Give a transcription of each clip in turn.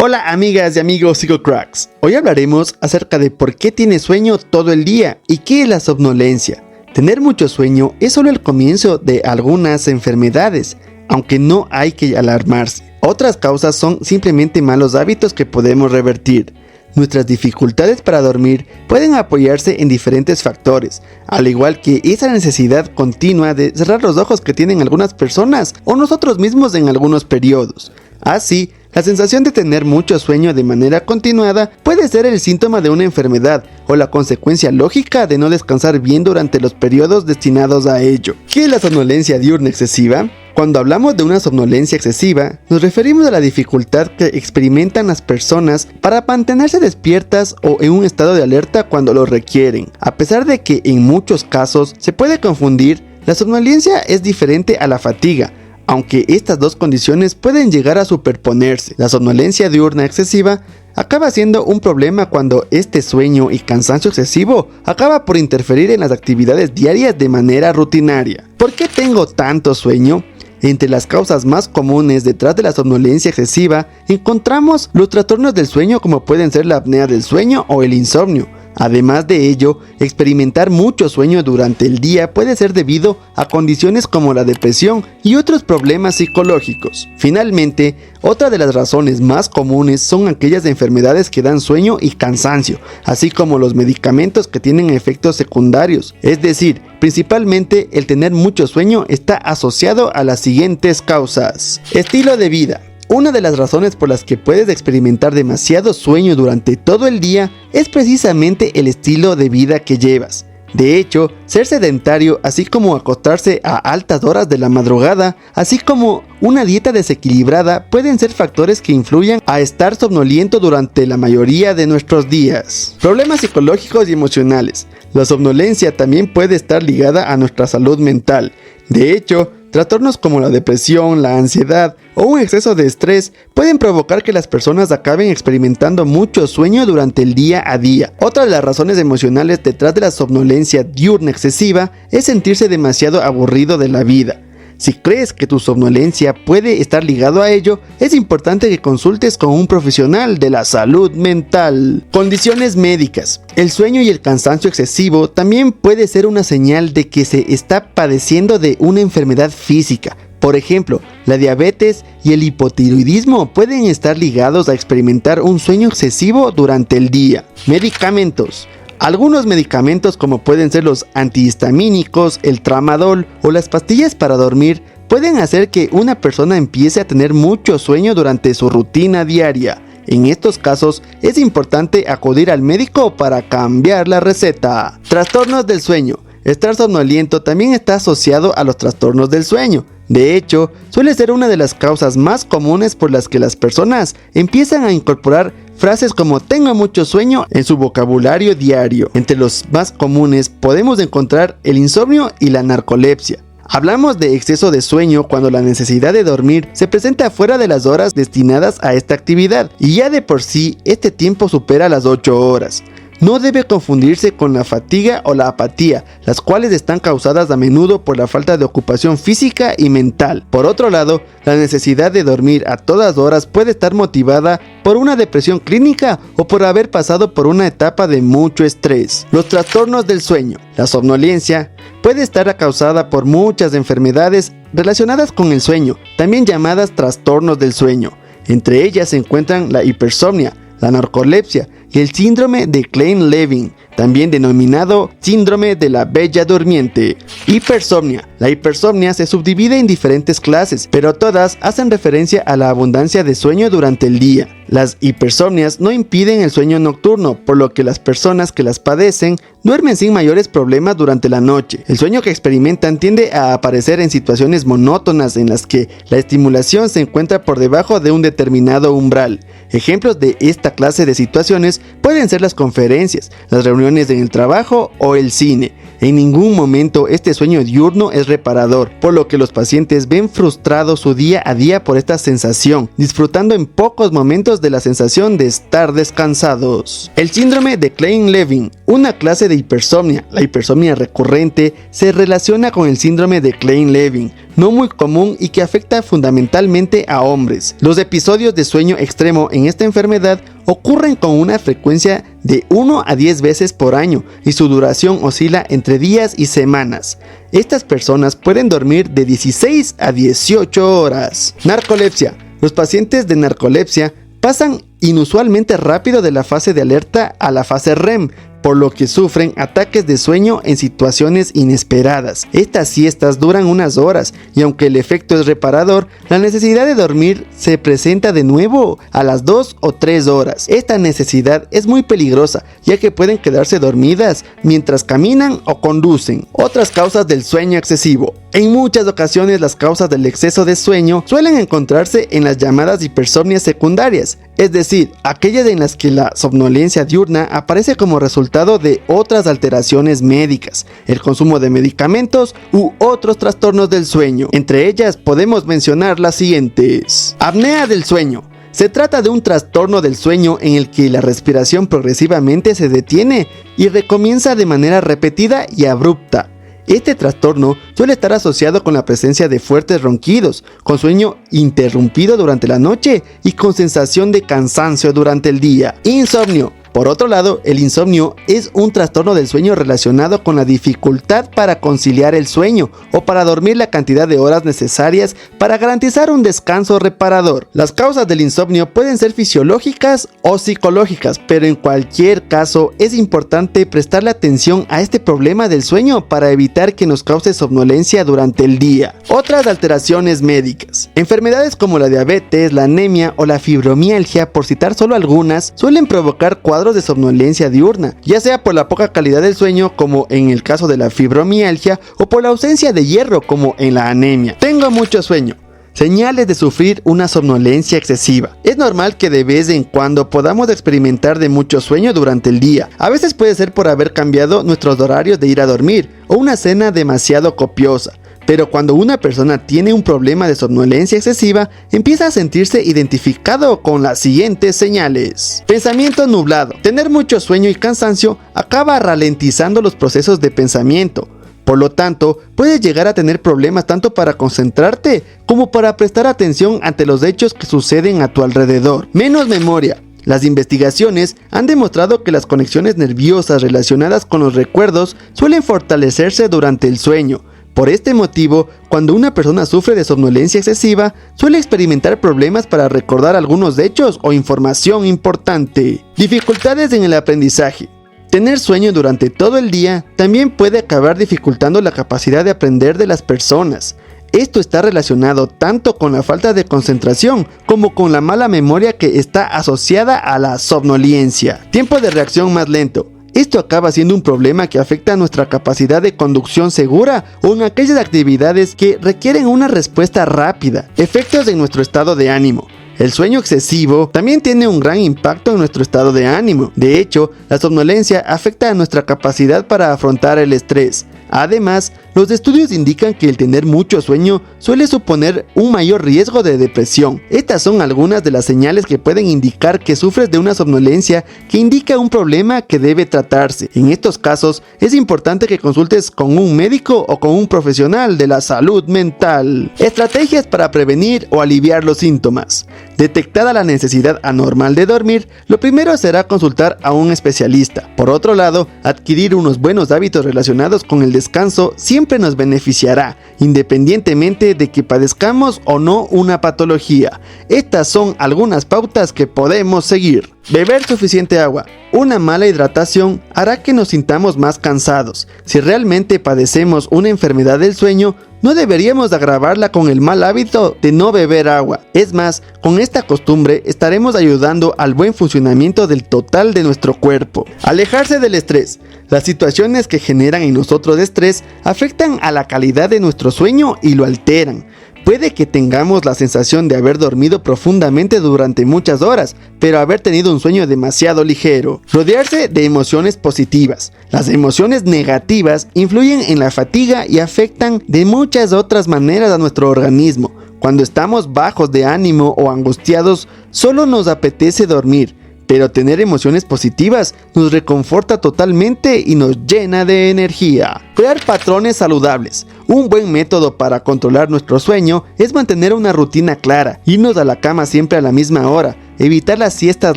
Hola amigas y amigos psicocracks, hoy hablaremos acerca de por qué tienes sueño todo el día y qué es la somnolencia. Tener mucho sueño es solo el comienzo de algunas enfermedades, aunque no hay que alarmarse. Otras causas son simplemente malos hábitos que podemos revertir. Nuestras dificultades para dormir pueden apoyarse en diferentes factores, al igual que esa necesidad continua de cerrar los ojos que tienen algunas personas o nosotros mismos en algunos periodos. Así, la sensación de tener mucho sueño de manera continuada puede ser el síntoma de una enfermedad o la consecuencia lógica de no descansar bien durante los periodos destinados a ello. ¿Qué es la somnolencia diurna excesiva? Cuando hablamos de una somnolencia excesiva, nos referimos a la dificultad que experimentan las personas para mantenerse despiertas o en un estado de alerta cuando lo requieren. A pesar de que en muchos casos se puede confundir, la somnolencia es diferente a la fatiga, aunque estas dos condiciones pueden llegar a superponerse. La somnolencia diurna excesiva acaba siendo un problema cuando este sueño y cansancio excesivo acaba por interferir en las actividades diarias de manera rutinaria. ¿Por qué tengo tanto sueño? Entre las causas más comunes detrás de la somnolencia excesiva encontramos los trastornos del sueño como pueden ser la apnea del sueño o el insomnio. Además de ello, experimentar mucho sueño durante el día puede ser debido a condiciones como la depresión y otros problemas psicológicos. Finalmente, otra de las razones más comunes son aquellas enfermedades que dan sueño y cansancio, así como los medicamentos que tienen efectos secundarios. Es decir, principalmente el tener mucho sueño está asociado a las siguientes causas. Estilo de vida. Una de las razones por las que puedes experimentar demasiado sueño durante todo el día es precisamente el estilo de vida que llevas. De hecho, ser sedentario, así como acostarse a altas horas de la madrugada, así como una dieta desequilibrada, pueden ser factores que influyen a estar somnoliento durante la mayoría de nuestros días. Problemas psicológicos y emocionales. La somnolencia también puede estar ligada a nuestra salud mental. De hecho, trastornos como la depresión, la ansiedad o un exceso de estrés pueden provocar que las personas acaben experimentando mucho sueño durante el día a día. Otra de las razones emocionales detrás de la somnolencia diurna excesiva es sentirse demasiado aburrido de la vida. Si crees que tu somnolencia puede estar ligado a ello, es importante que consultes con un profesional de la salud mental. Condiciones médicas. El sueño y el cansancio excesivo también puede ser una señal de que se está padeciendo de una enfermedad física. Por ejemplo, la diabetes y el hipotiroidismo pueden estar ligados a experimentar un sueño excesivo durante el día. Medicamentos. Algunos medicamentos como pueden ser los antihistamínicos, el tramadol o las pastillas para dormir pueden hacer que una persona empiece a tener mucho sueño durante su rutina diaria. En estos casos es importante acudir al médico para cambiar la receta. Trastornos del sueño. Estar somnoliento también está asociado a los trastornos del sueño. De hecho, suele ser una de las causas más comunes por las que las personas empiezan a incorporar frases como tengo mucho sueño en su vocabulario diario. Entre los más comunes podemos encontrar el insomnio y la narcolepsia. Hablamos de exceso de sueño cuando la necesidad de dormir se presenta fuera de las horas destinadas a esta actividad y ya de por sí este tiempo supera las 8 horas. No debe confundirse con la fatiga o la apatía, las cuales están causadas a menudo por la falta de ocupación física y mental. Por otro lado, la necesidad de dormir a todas horas puede estar motivada por una depresión clínica o por haber pasado por una etapa de mucho estrés. Los trastornos del sueño. La somnolencia puede estar causada por muchas enfermedades relacionadas con el sueño, también llamadas trastornos del sueño. Entre ellas se encuentran la hipersomnia, la narcolepsia y el síndrome de Klein-Levin, también denominado síndrome de la bella durmiente. Hipersomnia. La hipersomnia se subdivide en diferentes clases, pero todas hacen referencia a la abundancia de sueño durante el día. Las hipersomnias no impiden el sueño nocturno, por lo que las personas que las padecen duermen sin mayores problemas durante la noche. El sueño que experimentan tiende a aparecer en situaciones monótonas en las que la estimulación se encuentra por debajo de un determinado umbral. Ejemplos de esta clase de situaciones pueden ser las conferencias, las reuniones en el trabajo o el cine. En ningún momento este sueño diurno es reparador, por lo que los pacientes ven frustrado su día a día por esta sensación, disfrutando en pocos momentos de la sensación de estar descansados. El síndrome de Klein-Levin, una clase de hipersomnia. La hipersomnia recurrente se relaciona con el síndrome de Klein-Levin, no muy común y que afecta fundamentalmente a hombres. Los episodios de sueño extremo en esta enfermedad ocurren con una frecuencia de 1 a 10 veces por año y su duración oscila entre días y semanas. Estas personas pueden dormir de 16 a 18 horas. Narcolepsia. Los pacientes de narcolepsia pasan inusualmente rápido de la fase de alerta a la fase REM, por lo que sufren ataques de sueño en situaciones inesperadas. Estas siestas duran unas horas y aunque el efecto es reparador, la necesidad de dormir se presenta de nuevo a las 2 o 3 horas. Esta necesidad es muy peligrosa, ya que pueden quedarse dormidas mientras caminan o conducen. Otras causas del sueño excesivo. En muchas ocasiones las causas del exceso de sueño suelen encontrarse en las llamadas hipersomnias secundarias, es decir, aquellas en las que la somnolencia diurna aparece como resultado de otras alteraciones médicas, el consumo de medicamentos u otros trastornos del sueño. Entre ellas podemos mencionar las siguientes. Apnea del sueño. Se trata de un trastorno del sueño en el que la respiración progresivamente se detiene y recomienza de manera repetida y abrupta. Este trastorno suele estar asociado con la presencia de fuertes ronquidos, con sueño interrumpido durante la noche y con sensación de cansancio durante el día. Insomnio. Por otro lado, el insomnio es un trastorno del sueño relacionado con la dificultad para conciliar el sueño o para dormir la cantidad de horas necesarias para garantizar un descanso reparador. Las causas del insomnio pueden ser fisiológicas o psicológicas, pero en cualquier caso es importante prestarle atención a este problema del sueño para evitar que nos cause somnolencia durante el día. Otras alteraciones médicas. Enfermedades como la diabetes, la anemia o la fibromialgia, por citar solo algunas, suelen provocar cuadros de somnolencia diurna, ya sea por la poca calidad del sueño como en el caso de la fibromialgia o por la ausencia de hierro como en la anemia. Tengo mucho sueño. Señales de sufrir una somnolencia excesiva. Es normal que de vez en cuando podamos experimentar de mucho sueño durante el día. A veces puede ser por haber cambiado nuestros horarios de ir a dormir o una cena demasiado copiosa. Pero cuando una persona tiene un problema de somnolencia excesiva, empieza a sentirse identificado con las siguientes señales. Pensamiento nublado. Tener mucho sueño y cansancio acaba ralentizando los procesos de pensamiento. Por lo tanto, puedes llegar a tener problemas tanto para concentrarte como para prestar atención ante los hechos que suceden a tu alrededor. Menos memoria. Las investigaciones han demostrado que las conexiones nerviosas relacionadas con los recuerdos suelen fortalecerse durante el sueño. Por este motivo, cuando una persona sufre de somnolencia excesiva, suele experimentar problemas para recordar algunos hechos o información importante. Dificultades en el aprendizaje. Tener sueño durante todo el día también puede acabar dificultando la capacidad de aprender de las personas. Esto está relacionado tanto con la falta de concentración como con la mala memoria que está asociada a la somnolencia. Tiempo de reacción más lento. Esto acaba siendo un problema que afecta a nuestra capacidad de conducción segura o en aquellas actividades que requieren una respuesta rápida. Efectos en nuestro estado de ánimo. El sueño excesivo también tiene un gran impacto en nuestro estado de ánimo. De hecho, la somnolencia afecta a nuestra capacidad para afrontar el estrés. Además, los estudios indican que el tener mucho sueño suele suponer un mayor riesgo de depresión. Estas son algunas de las señales que pueden indicar que sufres de una somnolencia que indica un problema que debe tratarse. En estos casos, es importante que consultes con un médico o con un profesional de la salud mental. Estrategias para prevenir o aliviar los síntomas. Detectada la necesidad anormal de dormir, lo primero será consultar a un especialista. Por otro lado, adquirir unos buenos hábitos relacionados con el descanso siempre nos beneficiará, independientemente de que padezcamos o no una patología. Estas son algunas pautas que podemos seguir. Beber suficiente agua. Una mala hidratación hará que nos sintamos más cansados. Si realmente padecemos una enfermedad del sueño, no deberíamos agravarla con el mal hábito de no beber agua. Es más, con esta costumbre estaremos ayudando al buen funcionamiento del total de nuestro cuerpo. Alejarse del estrés. Las situaciones que generan en nosotros estrés afectan a la calidad de nuestro sueño y lo alteran. Puede que tengamos la sensación de haber dormido profundamente durante muchas horas, pero haber tenido un sueño demasiado ligero. Rodearse de emociones positivas. Las emociones negativas influyen en la fatiga y afectan de muchas otras maneras a nuestro organismo. Cuando estamos bajos de ánimo o angustiados, solo nos apetece dormir. Pero tener emociones positivas nos reconforta totalmente y nos llena de energía. Crear patrones saludables. Un buen método para controlar nuestro sueño es mantener una rutina clara, irnos a la cama siempre a la misma hora, evitar las siestas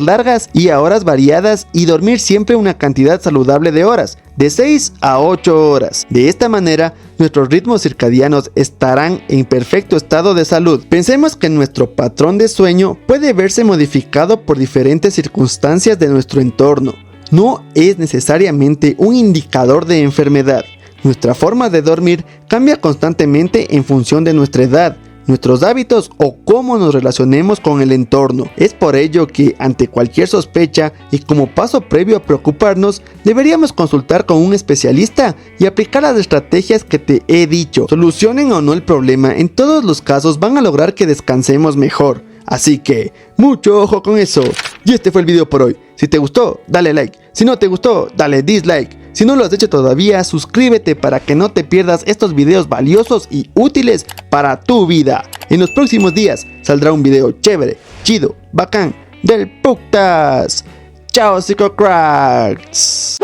largas y a horas variadas y dormir siempre una cantidad saludable de horas, de 6 a 8 horas. De esta manera, nuestros ritmos circadianos estarán en perfecto estado de salud. Pensemos que nuestro patrón de sueño puede verse modificado por diferentes circunstancias de nuestro entorno. No es necesariamente un indicador de enfermedad. Nuestra forma de dormir cambia constantemente en función de nuestra edad, nuestros hábitos o cómo nos relacionemos con el entorno. Es por ello que, ante cualquier sospecha y como paso previo a preocuparnos, deberíamos consultar con un especialista y aplicar las estrategias que te he dicho. Solucionen o no el problema, en todos los casos van a lograr que descansemos mejor. Así que, mucho ojo con eso. Y este fue el video por hoy. Si te gustó, dale like. Si no te gustó, dale dislike. Si no lo has hecho todavía, suscríbete para que no te pierdas estos videos valiosos y útiles para tu vida. En los próximos días saldrá un video chévere, chido, bacán, del putas. Chao, psicocracks.